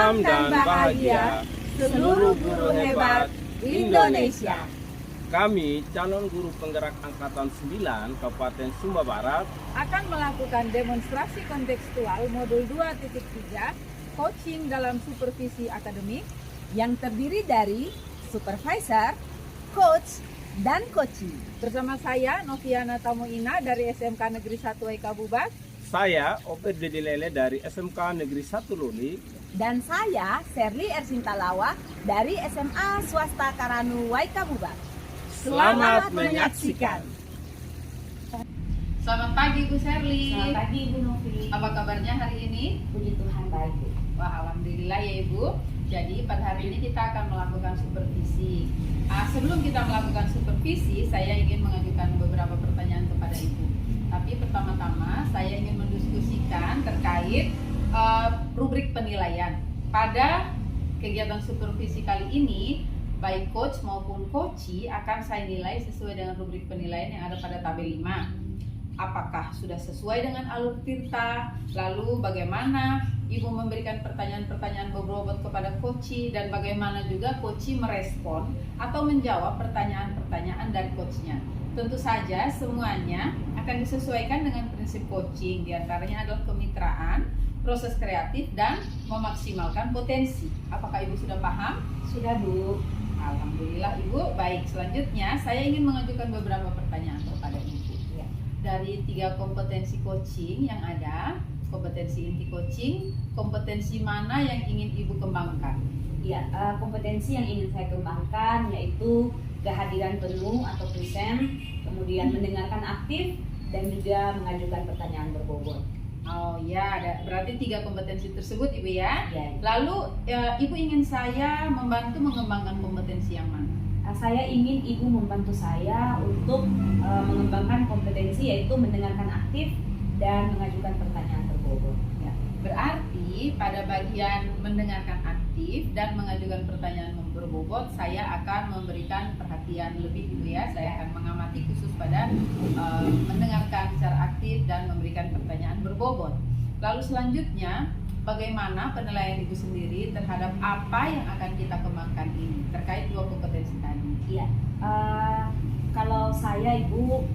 Salam dan bahagia seluruh guru hebat Indonesia. Kami, calon guru penggerak Angkatan 9 Kabupaten Sumba Barat, akan melakukan demonstrasi kontekstual modul 2.3 coaching dalam supervisi akademik yang terdiri dari supervisor, coach, dan coaching. Bersama saya Noviana Tamuina dari SMK Negeri 1 Waika Bubak. saya Obed Dedi Lele dari SMK Negeri 1 Luli, Dan saya Sherly Ersintalawa dari SMA Swasta Karanu Waika Bubak. Selamat menyaksikan. Selamat pagi Bu Sherly. Selamat pagi Ibu Novi. Apa kabarnya hari ini? Puji Tuhan baik Bu. Wah, alhamdulillah ya Ibu. Jadi pada hari ini kita akan melakukan supervisi. Sebelum kita melakukan supervisi, saya ingin mengajukan beberapa pertanyaan kepada Ibu. Tapi pertama-tama saya ingin mendiskusikan terkait rubrik penilaian. Pada kegiatan supervisi kali ini, baik coach maupun coachee akan saya nilai sesuai dengan rubrik penilaian yang ada pada tabel 5. Apakah sudah sesuai dengan alur Tirta? Lalu bagaimana Ibu memberikan pertanyaan-pertanyaan berbobot kepada coachee, dan bagaimana juga coachee merespon atau menjawab pertanyaan-pertanyaan dari coachnya. Tentu saja semuanya akan disesuaikan dengan prinsip coaching, diantaranya adalah kemitraan, proses kreatif, dan memaksimalkan potensi. Apakah Ibu sudah paham? Sudah Bu. Alhamdulillah Ibu. Baik, selanjutnya saya ingin mengajukan beberapa pertanyaan kepada Ibu. Ya. Dari 3 kompetensi coaching yang ada, kompetensi inti coaching, kompetensi mana yang ingin Ibu kembangkan? Ya, kompetensi yang ingin saya kembangkan yaitu kehadiran penuh atau present, kemudian mendengarkan aktif, dan juga mengajukan pertanyaan berbobot. Oh ya, berarti 3 kompetensi tersebut Ibu ya. Ya. Lalu Ibu ingin saya membantu mengembangkan kompetensi yang mana? Saya ingin Ibu membantu saya untuk mengembangkan kompetensi yaitu mendengarkan aktif dan mengajukan pertanyaan berbobot. Ya. Berarti pada bagian mendengarkan aktif dan mengajukan pertanyaan berbobot, saya akan memberikan perhatian lebih Ibu ya. Saya akan mengamati khusus pada mendengarkan secara aktif dan memberikan pertanyaan berbobot. Lalu selanjutnya, bagaimana penilaian Ibu sendiri terhadap apa yang akan kita kembangkan ini terkait 2 kompetensi tadi? Iya, kalau saya Ibu,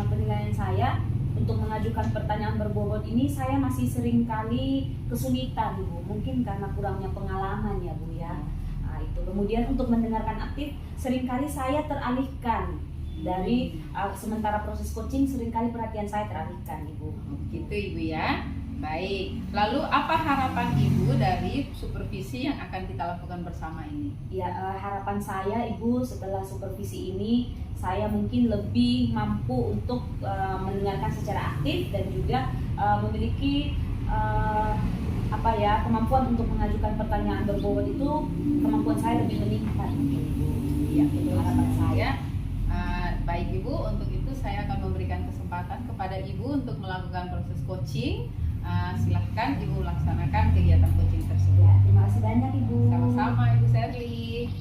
penilaian saya untuk mengajukan pertanyaan berbobot ini saya masih sering kali kesulitan Bu, mungkin karena kurangnya pengalaman ya Bu ya. Nah, itu. Kemudian untuk mendengarkan aktif seringkali saya teralihkan dari sementara proses coaching, seringkali perhatian saya teralihkan Ibu. Gitu Ibu ya. Baik, lalu apa harapan Ibu dari supervisi yang akan kita lakukan bersama ini? Ya, harapan saya Ibu setelah supervisi ini saya mungkin lebih mampu untuk mendengarkan secara aktif dan juga memiliki kemampuan untuk mengajukan pertanyaan berbobot itu, kemampuan saya lebih meningkat mungkin Ibu. Ya, itu harapan saya. Baik Ibu, untuk itu saya akan memberikan kesempatan kepada Ibu untuk melakukan proses coaching. Silahkan Ibu laksanakan kegiatan coaching tersebut. Ya, terima kasih banyak Ibu. Sama-sama Ibu Sherly.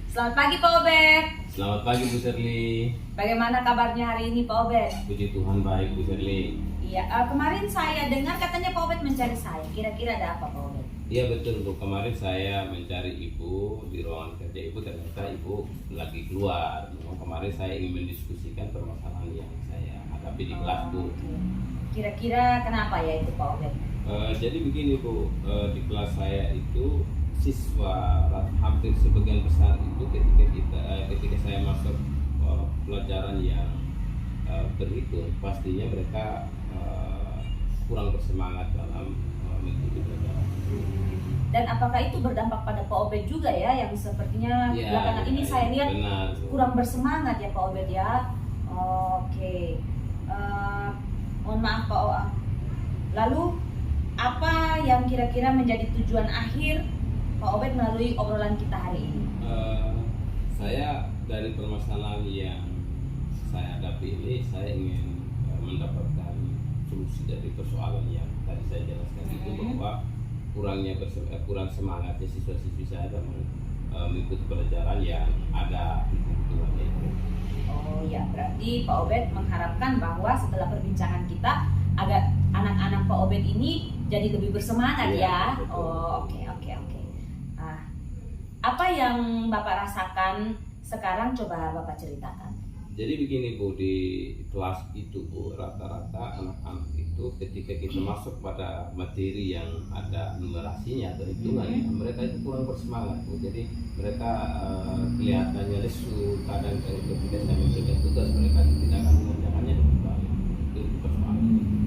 Selamat pagi Pak Obed. Selamat pagi Bu Sherly. Bagaimana kabarnya hari ini Pak Obed? Puji Tuhan baik Bu Sherly. Iya, kemarin saya dengar katanya Pak Obed mencari saya. Kira-kira ada apa Pak Obed? Iya betul Bu, kemarin saya mencari Ibu di ruangan kerja Ibu, ternyata Ibu lagi keluar. Memang kemarin saya ingin mendiskusikan permasalahan yang saya hadapi di kelas Bu. Kira-kira kenapa ya itu Pak Obed? Jadi begini Bu, di kelas saya itu siswa hampir sebagian besar itu ketika saya masuk pelajaran yang berhitung, pastinya mereka kurang bersemangat dalam mengikuti pelajaran. Dan apakah itu berdampak pada Pak Obed juga ya, yang sepertinya Ya, belakangan ini saya lihat benar, kurang bersemangat ya Pak Obed ya? Oke. Mohon maaf Pak Obed. Lalu apa yang kira-kira menjadi tujuan akhir Pak Obed melalui obrolan kita hari ini? Saya dari permasalahan yang saya hadapi ini, saya ingin mendapatkan solusi dari persoalan yang tadi saya jelaskan itu, bahwa kurang semangatnya siswa-siswi saya dalam mengikuti pelajaran yang ada hitung-hitungannya itu. Oh ya, berarti Pak Obed mengharapkan bahwa setelah perbincangan kita agar anak-anak Pak Obed ini jadi lebih bersemangat Iya, ya. betul. Oh, oke. Nah, apa yang Bapak rasakan sekarang, coba Bapak ceritakan. Jadi begini Bu, di kelas itu Bu, rata-rata anak-anak itu ketika kita masuk pada materi yang ada numerasinya atau hitungannya, mereka itu kurang bersemangat Bu. Jadi mereka kelihatannya lesu, kadang ketika saya memberikan tugas mereka tidak akan mengerjakannya dengan baik. Itu persoalan.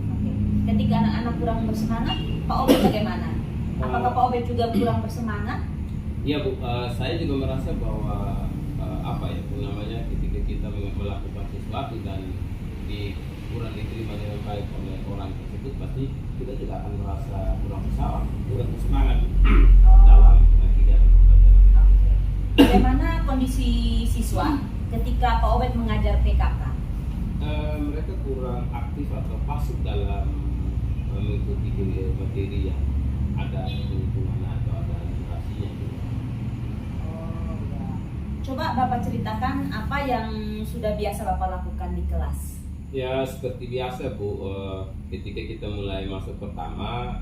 Oke. Ketika anak-anak kurang bersemangat, Pak Obed bagaimana? Apakah Pak Obed juga kurang bersemangat? Iya Bu, saya juga merasa bahwa apa ya Bu namanya, ketika kita melakukan sesuatu dan kurang diterima dengan baik oleh orang tersebut, pasti kita juga akan merasa kurang bersalah, kurang bersemangat dalam kegiatan pembelajaran. Oke. Bagaimana kondisi siswa ketika Pak Obed mengajar PKK? Mereka kurang aktif atau pasif dalam mengikuti materi yang ada hitungan atau ada numerasinya. Oh, ya. Coba Bapak ceritakan apa yang sudah biasa Bapak lakukan di kelas. Ya seperti biasa Bu, ketika kita mulai masuk pertama,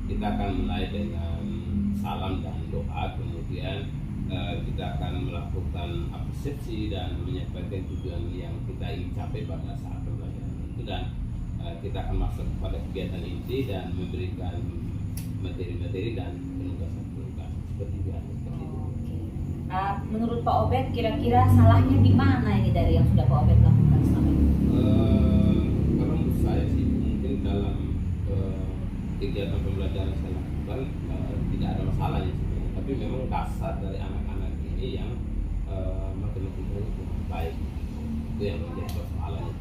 kita akan mulai dengan salam dan doa, kemudian kita akan melakukan apresiasi dan menyampaikan tujuan yang kita ingin capai pada saat pembelajaran itu, dan kita akan masuk pada kegiatan inti dan memberikan materi-materi dan penugasan-penugasan seperti biasa. Seperti itu. Menurut Pak Obed, kira-kira salahnya di mana ini dari yang sudah Pak Obed lakukan selama ini? Kalau menurut saya sih mungkin dalam kegiatan pembelajaran saya lakukan tidak ada masalahnya sebenarnya, tapi memang dasar dari anak-anak ini yang matematikanya kurang baik, itu yang menjadi persoalannya.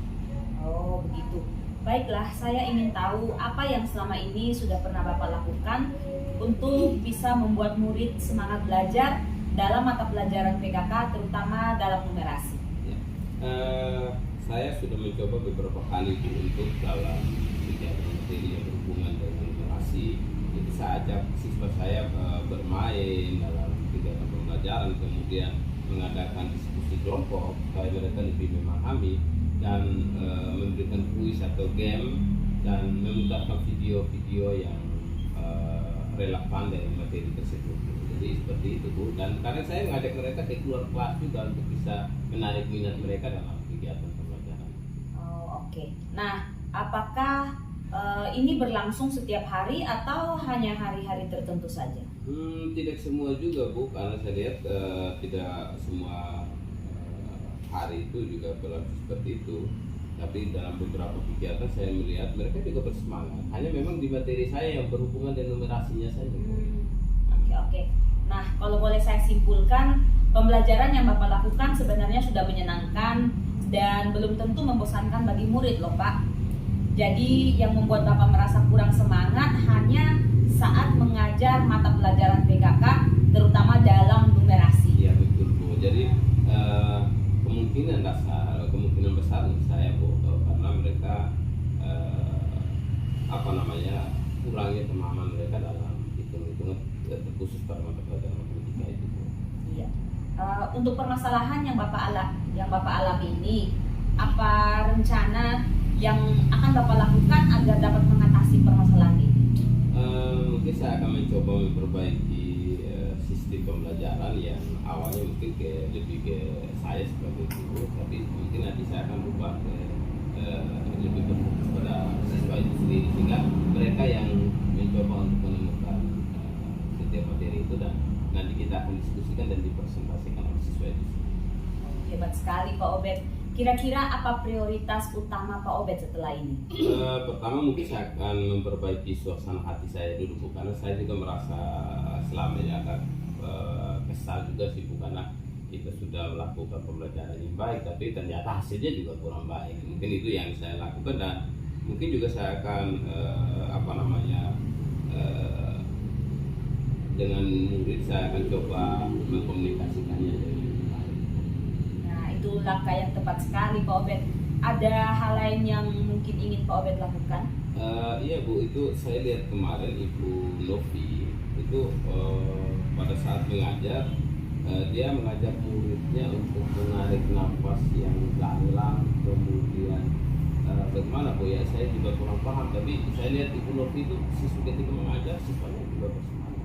Oh begitu. Baiklah, saya ingin tahu apa yang selama ini sudah pernah Bapak lakukan untuk bisa membuat murid semangat belajar dalam mata pelajaran PKK, terutama dalam numerasi. Ya. Saya sudah mencoba beberapa kali untuk dalam kegiatan materi yang berhubungan dengan numerasi. Jadi saya ajak siswa saya bermain dalam kegiatan pembelajaran, kemudian mengadakan diskusi kelompok supaya mereka lebih memahami, dan memberikan kuis atau game, dan memutarkan video-video yang relevan dengan materi tersebut. Jadi seperti itu Bu, dan kadang saya mengajak mereka ke keluar kelas juga untuk bisa menarik minat mereka dalam kegiatan pembelajaran. Oh oke. Nah, apakah ini berlangsung setiap hari atau hanya hari-hari tertentu saja? Tidak semua juga Bu, karena saya lihat tidak semua hari itu juga berlangsung seperti itu. Tapi dalam beberapa kegiatan saya melihat mereka juga bersemangat. Hanya memang di materi saya yang berhubungan dengan numerasinya saja. Oke. Nah, kalau boleh saya simpulkan, pembelajaran yang Bapak lakukan sebenarnya sudah menyenangkan dan belum tentu membosankan bagi murid loh Pak. Jadi yang membuat Bapak merasa kurang semangat hanya saat mengajar mata pelajaran PKK, terutama dalam numerasi. Iya betul Bu. Jadi kemungkinan besar menurut saya Bu, karena mereka kurangnya pemahaman mereka dalam hitung-hitungan terkhusus pada mata pelajaran matematika itu Bu. Iya. Untuk permasalahan yang Bapak alami ini, apa rencana yang akan Bapak lakukan agar dapat mengatasi permasalahan ini? Mungkin saya akan mencoba memperbaiki sistem pembelajaran yang awalnya mungkin lebih ke saya sebagai guru, tapi mungkin nanti saya akan berubah ke lebih berfokus pada siswa itu sendiri, sehingga mereka yang mencoba untuk menemukan setiap materi itu, dan nanti kita akan diskusikan dan dipresentasikan oleh siswa itu sendiri. Hebat sekali Pak Obed. Kira-kira apa prioritas utama Pak Obed setelah ini? Pertama mungkin saya akan memperbaiki suasana hati saya dulu Bu, karena saya juga merasa selama ini agak kesal juga sih Bu, karena kita sudah melakukan pembelajaran yang baik tapi ternyata hasilnya juga kurang baik. Mungkin itu yang saya lakukan, dan mungkin juga saya akan dengan murid saya akan coba mengkomunikasikannya dengan baik. Nah, itu langkah yang tepat sekali Pak Obed. Ada hal lain yang mungkin ingin Pak Obed lakukan? Iya Bu, itu saya lihat kemarin Ibu Novi itu pada saat mengajar, dia mengajak muridnya untuk menarik nafas yang dalam, kemudian bagaimana Bu ya, saya juga kurang paham, tapi saya lihat Ibu Novi itu siswa ketika mengajar siswanya juga bersemangat.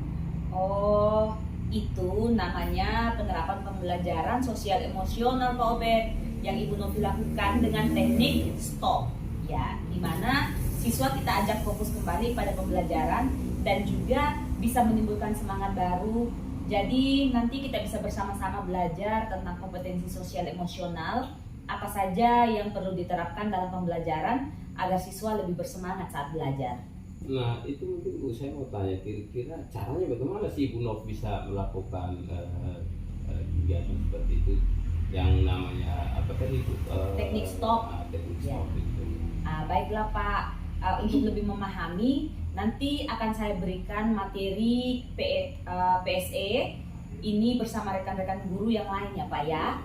Oh, itu namanya penerapan pembelajaran sosial emosional Pak Obed yang Ibu Novi lakukan dengan teknik stop, ya, dimana siswa kita ajak fokus kembali pada pembelajaran dan juga bisa menimbulkan semangat baru. Jadi nanti kita bisa bersama-sama belajar tentang kompetensi sosial emosional, apa saja yang perlu diterapkan dalam pembelajaran agar siswa lebih bersemangat saat belajar. Nah itu mungkin Bu, saya mau tanya kira-kira caranya bagaimana sih Ibu Nov bisa melakukan kegiatan seperti itu yang namanya apa tadi itu Teknik stop. Teknik Ya. stop itu. Baiklah Pak, untuk lebih memahami nanti akan saya berikan materi PSE ini bersama rekan-rekan guru yang lain ya Pak ya.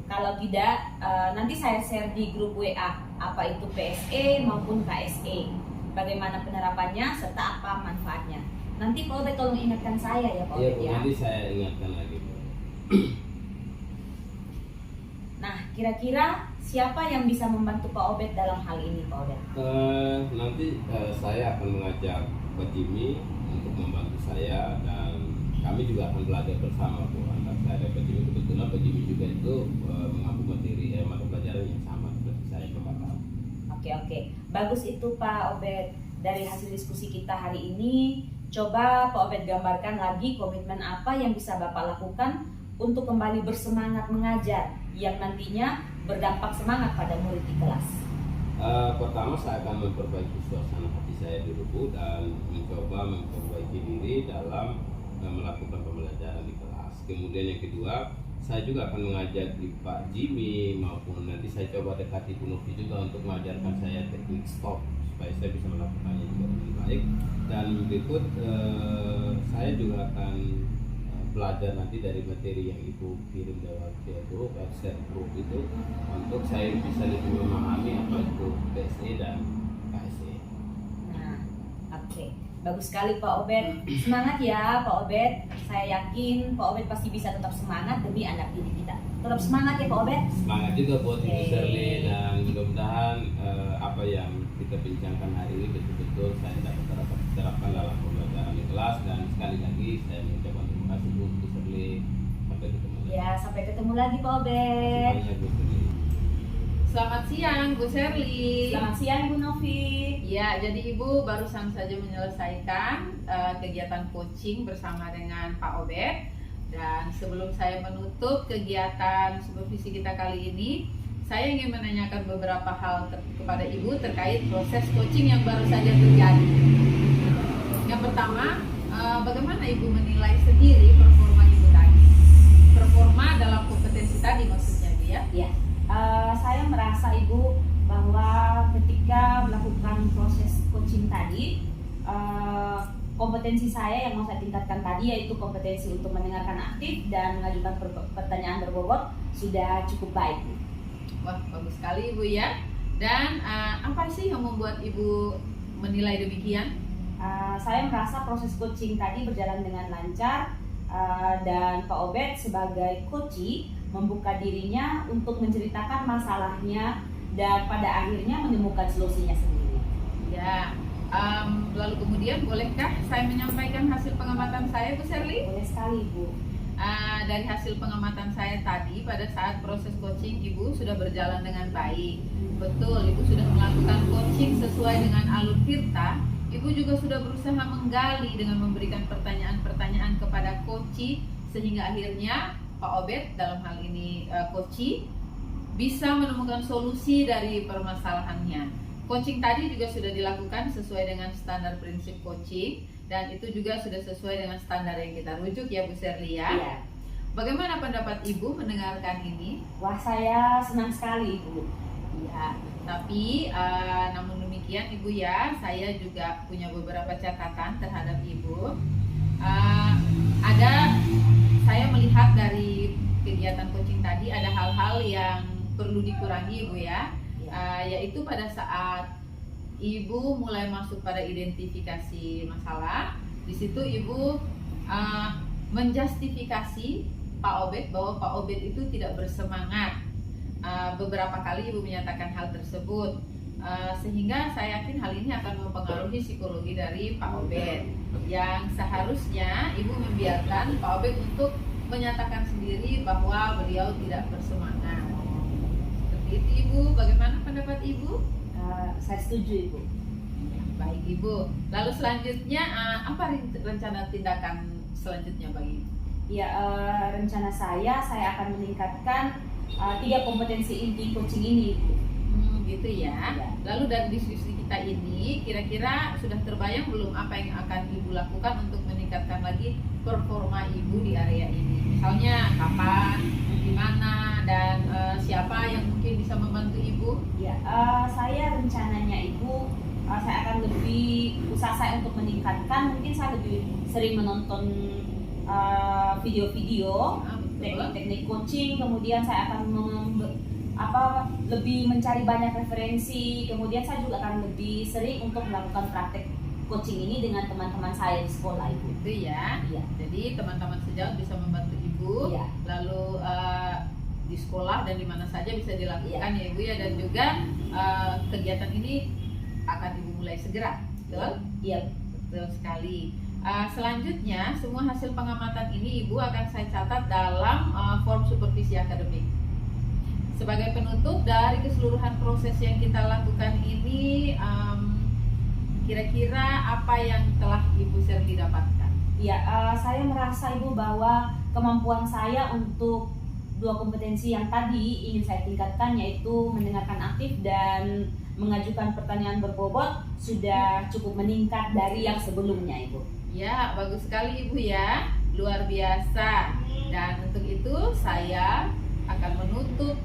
Kalau tidak, nanti saya share di grup WA apa itu PSE maupun KSE, bagaimana penerapannya serta apa manfaatnya. Nanti Pak Obed tolong ingatkan saya ya Pak Iya Obed Bu, ya. nanti saya ingatkan lagi Bu. Nah, kira-kira siapa yang bisa membantu Pak Obed dalam hal ini Pak Obed? Nanti saya akan mengajak Pak Jimmy untuk membantu saya, dan kami juga akan belajar bersama Bu, antara saya dan Pak Jimmy. Kebetulan Pak Jimmy juga itu mengambil materi mata pelajaran yang sama seperti saya kemarin. Oke, bagus itu Pak Obed. Dari hasil diskusi kita hari ini, coba Pak Obed gambarkan lagi komitmen apa yang bisa Bapak lakukan untuk kembali bersemangat mengajar yang nantinya berdampak semangat pada murid di kelas. Pertama saya akan memperbaiki suasana hati saya dulu Bu, dan mencoba memperbaiki diri dalam melakukan pembelajaran di kelas. Kemudian yang kedua, saya juga akan mengajak di Pak Jimmy maupun nanti saya coba dekati Bu Novi juga untuk mengajarkan saya teknik stop supaya saya bisa melakukannya juga dengan baik. Dan berikut saya juga akan belajar nanti dari materi yang Ibu kirim lewat grup, WhatsApp grup itu, untuk saya bisa lebih memahami apa itu PSE dan KSE. Nah, oke. Bagus sekali Pak Obed. Semangat ya Pak Obed. Saya yakin Pak Obed pasti bisa tetap semangat demi anak didik kita. Tetap semangat ya Pak Obed. Semangat juga buat Ibu Oke. Shirley, dan mudah-mudahan apa yang kita bincangkan hari ini betul-betul saya dapat terapkan dalam pembelajaran di kelas. Dan sekali lagi saya mengucapkan terima kasih Bu Shirley. Sampai ketemu lagi. Ya, sampai ketemu lagi Pak Terima Obed. kasih banyak Bu Shirley. Selamat siang Bu Sherly. Selamat siang Bu Novi. Ya, jadi Ibu barusan saja menyelesaikan kegiatan coaching bersama dengan Pak Obed. Dan sebelum saya menutup kegiatan supervisi kita kali ini, saya ingin menanyakan beberapa hal kepada Ibu terkait proses coaching yang baru saja terjadi. Yang pertama, bagaimana Ibu menilai sendiri performa Ibu tadi? Performa dalam kompetensi tadi maksudnya Bu ya? Ya, saya merasa Ibu bahwa ketika melakukan proses coaching tadi, kompetensi saya yang mau saya tingkatkan tadi yaitu kompetensi untuk mendengarkan aktif dan mengajukan pertanyaan berbobot sudah cukup baik. Wah, bagus sekali Ibu ya. Dan apa sih yang membuat Ibu menilai demikian? Saya merasa proses coaching tadi berjalan dengan lancar, dan Pak Obed sebagai coachee membuka dirinya untuk menceritakan masalahnya dan pada akhirnya menemukan solusinya sendiri. Ya, lalu kemudian bolehkah saya menyampaikan hasil pengamatan saya Bu Sherly? Boleh sekali Bu. Dari hasil pengamatan saya tadi pada saat proses coaching Ibu sudah berjalan dengan baik. Betul, Ibu sudah melakukan coaching sesuai dengan alur Tirta. Ibu juga sudah berusaha menggali dengan memberikan pertanyaan-pertanyaan kepada coachee sehingga akhirnya Pak Obed dalam hal ini coachee bisa menemukan solusi dari permasalahannya. Coaching tadi juga sudah dilakukan sesuai dengan standar prinsip coaching dan itu juga sudah sesuai dengan standar yang kita rujuk ya Bu Sherly ya. Iya. Bagaimana pendapat Ibu mendengarkan ini? Wah, saya senang sekali Ibu. Ya, tapi namun demikian Ibu ya, saya juga punya beberapa catatan terhadap Ibu. Saya melihat dari kegiatan coaching tadi ada hal-hal yang perlu dikurangi Ibu ya. Yaitu pada saat Ibu mulai masuk pada identifikasi masalah, di situ Ibu menjustifikasi Pak Obed bahwa Pak Obed itu tidak bersemangat. Beberapa kali Ibu menyatakan hal tersebut. Sehingga saya yakin hal ini akan mempengaruhi psikologi dari Pak Obed, yang seharusnya Ibu membiarkan Pak Obed untuk menyatakan sendiri bahwa beliau tidak bersemangat. Seperti itu Ibu, bagaimana pendapat Ibu? Saya setuju Ibu. Baik Ibu. Lalu selanjutnya apa rencana tindakan selanjutnya bagi Ibu? Ya, rencana saya akan meningkatkan 3 kompetensi inti coaching ini Ibu. Gitu ya. Ya. Lalu dari diskusi kita ini, kira-kira sudah terbayang belum apa yang akan Ibu lakukan untuk meningkatkan lagi performa Ibu di area ini? Misalnya kapan, di mana, dan siapa yang mungkin bisa membantu Ibu? Ya, saya rencananya Ibu, saya akan lebih usaha saya untuk meningkatkan. Mungkin saya lebih sering menonton video-video Betul. teknik-teknik coaching. Kemudian saya akan lebih mencari banyak referensi. Kemudian saya juga akan lebih sering untuk melakukan praktek coaching ini dengan teman-teman saya di sekolah Ibu. Itu ya. Iya. Jadi teman-teman sejauh bisa membantu Ibu. Iya. Lalu di sekolah dan di mana saja bisa dilakukan ya Ibu ya, dan juga kegiatan ini akan Ibu mulai segera. Betul? Iya. Betul sekali. Selanjutnya, semua hasil pengamatan ini Ibu akan saya catat dalam form supervisi akademik. Sebagai penutup dari keseluruhan proses yang kita lakukan ini, kira-kira apa yang telah Ibu Sherly dapatkan? Ya, saya merasa Ibu bahwa kemampuan saya untuk 2 kompetensi yang tadi ingin saya tingkatkan, yaitu mendengarkan aktif dan mengajukan pertanyaan berbobot, sudah cukup meningkat dari yang sebelumnya Ibu. Ya, bagus sekali Ibu ya, luar biasa. Dan untuk itu saya akan menutup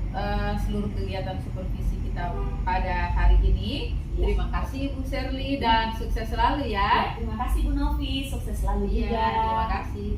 seluruh kegiatan supervisi kita pada hari ini. Ya. Terima kasih Ibu Sherly dan sukses selalu Ya, ya. terima kasih Bu Novi, sukses selalu Iya, juga. terima kasih.